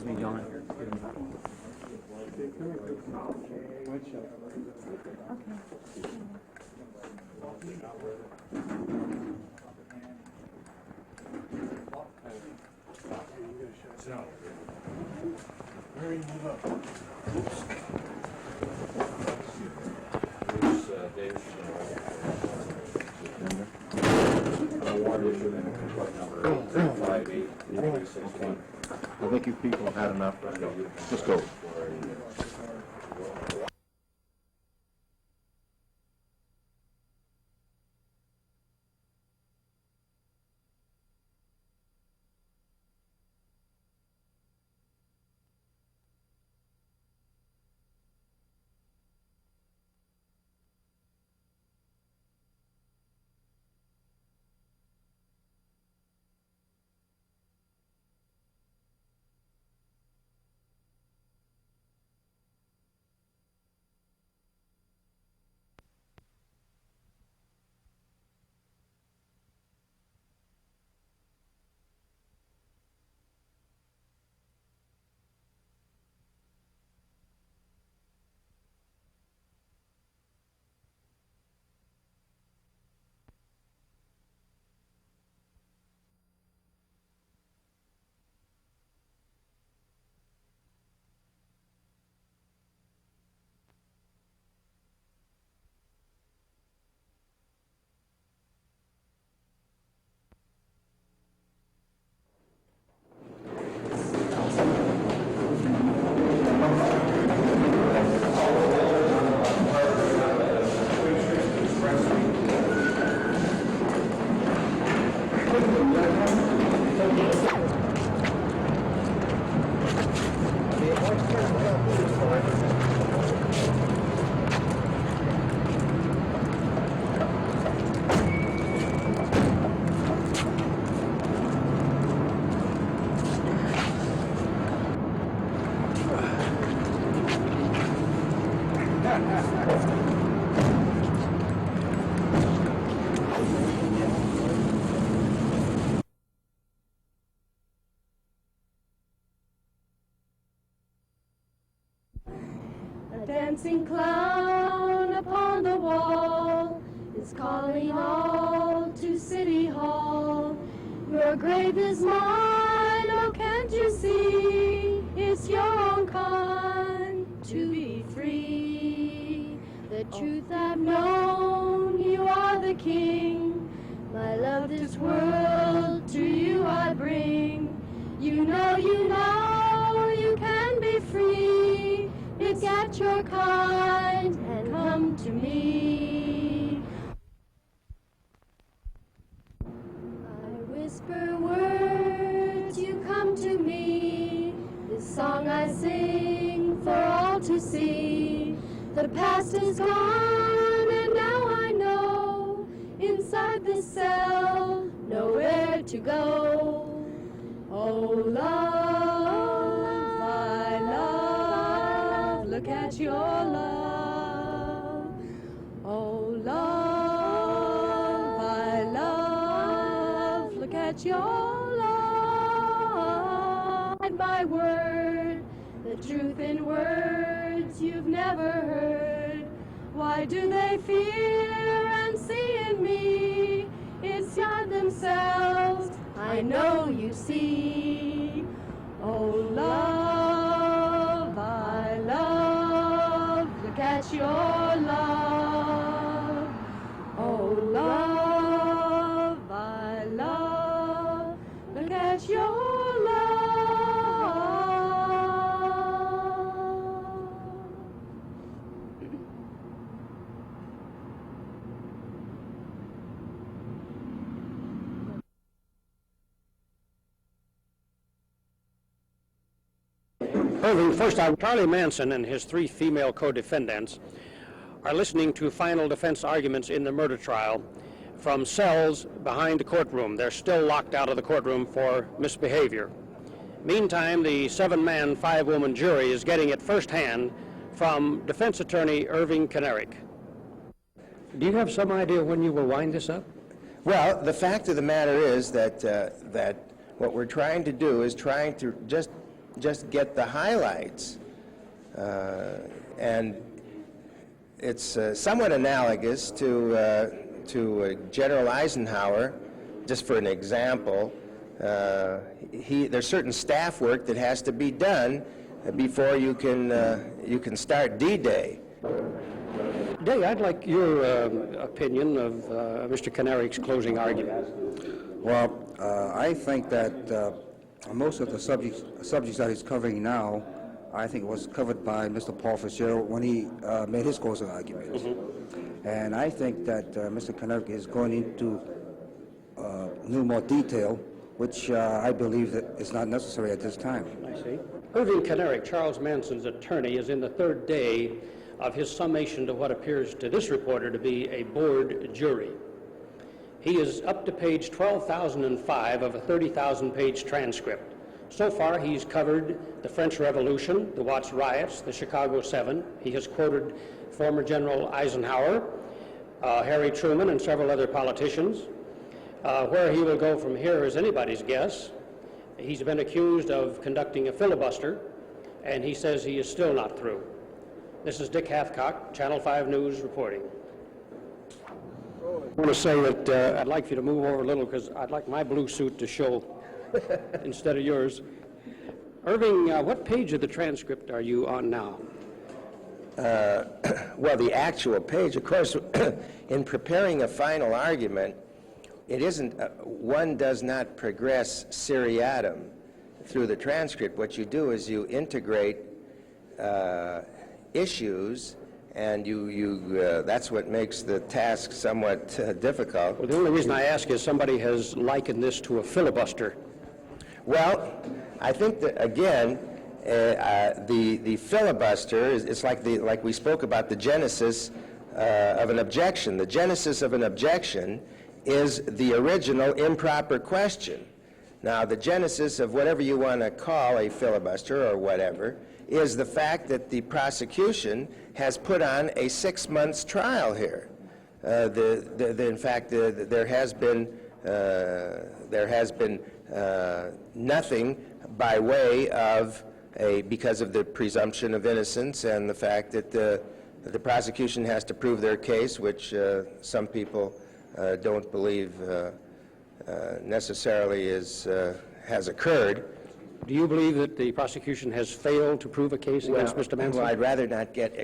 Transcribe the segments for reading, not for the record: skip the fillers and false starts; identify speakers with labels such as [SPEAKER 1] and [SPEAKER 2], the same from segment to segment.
[SPEAKER 1] Excuse me, John.
[SPEAKER 2] I think you people have had enough. Let's go.
[SPEAKER 3] A dancing clown upon the wall is calling all to City Hall. Your grave is mine, oh can't you see? It's your own kind to be free. The truth I've known, you are the king. My love, this world to you I bring. You know, you can be free. Forget your kind and come to me. I whisper words, you come to me. This song I sing for all to see. The past is gone and now I know. Inside this cell, nowhere to go. Oh, love, I love. Look at your love. Oh, love, I love. Look at your love. My word, the truth in words you've never heard. Why do they fear and see in me? It's God themselves, I know you see. Oh, love, I love. Look at your love. Oh, love, I love. Look at your love.
[SPEAKER 4] Irving, first, Charlie Manson and his 3 female co-defendants are listening to final defense arguments in the murder trial from cells behind the courtroom. They're still locked out of the courtroom for misbehavior. Meantime, the 7-man, 5-woman jury is getting it firsthand from defense attorney Irving Kenerick. Do you have some idea when you will wind this up?
[SPEAKER 5] Well, the fact of the matter is that that what we're trying to do is trying to just
[SPEAKER 1] just get the highlights. And it's somewhat analogous to General Eisenhower. Just for an example, there's certain staff work that has to be done before you can start D-Day.
[SPEAKER 4] Day, I'd like your opinion of Mr. Kanarik's closing argument.
[SPEAKER 5] Well, I think that most of the subjects that he's covering now, I think was covered by Mr. Paul Fitzgerald when he made his closing arguments. And I think that Mr. Kanarik is going into new more detail, which I believe that is not necessary at this time.
[SPEAKER 4] I see. Irving Kanarik, Charles Manson's attorney, is in the third day of his summation to what appears to this reporter to be a bored jury. He is up to page 12,005 of a 30,000-page transcript. So far, he's covered the French Revolution, the Watts riots, the Chicago 7. He has quoted former General Eisenhower, Harry Truman, and several other politicians. Where he will go from here is anybody's guess. He's been accused of conducting a filibuster, and he says he is still not through. This is Dick Hathcock, Channel 5 News reporting. I want to say that I'd like you to move over a little because I'd like my blue suit to show instead of yours. Irving, what page of the transcript are you on now?
[SPEAKER 1] Well, the actual page, of course, in preparing a final argument, it isn't, one does not progress seriatim through the transcript. What you do is you integrate issues, and that's what makes the task somewhat difficult.
[SPEAKER 4] Well, the only reason I ask is somebody has likened this to a filibuster.
[SPEAKER 1] Well, I think that, again, the filibuster is like we spoke about the genesis of an objection. The genesis of an objection is the original improper question. Now, the genesis of whatever you want to call a filibuster or whatever is the fact that the prosecution has put on a 6-month trial here. In fact, there has been nothing by way of because of the presumption of innocence and the fact that the prosecution has to prove their case, which some people don't believe necessarily has occurred.
[SPEAKER 4] Do you believe that the prosecution has failed to prove a case against Mr. Manson?
[SPEAKER 1] Well, I'd rather not get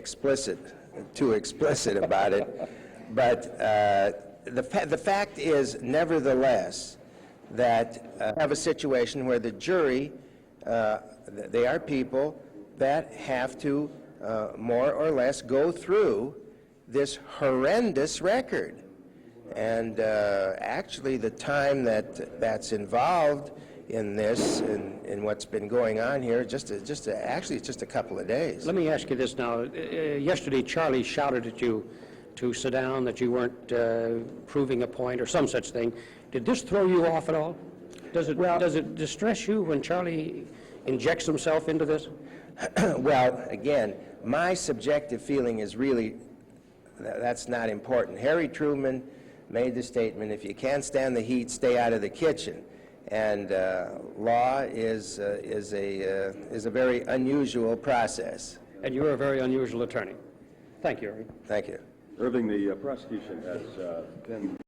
[SPEAKER 1] too explicit about it. But the fact is, nevertheless, that have a situation where the jury, they are people that have to more or less go through this horrendous record. And actually, the time that's involved in this and what's been going on here, actually, it's just a couple of days.
[SPEAKER 4] Let me ask you this now. Yesterday, Charlie shouted at you to sit down, that you weren't proving a point or some such thing. Did this throw you off at all? Does it distress you when Charlie injects himself into this?
[SPEAKER 1] Well, again, my subjective feeling is really that's not important. Harry Truman made the statement, if you can't stand the heat, stay out of the kitchen. And law is a very unusual process.
[SPEAKER 4] And you're a very unusual attorney. Thank you, Irving.
[SPEAKER 1] Thank you.
[SPEAKER 2] Irving, the prosecution has been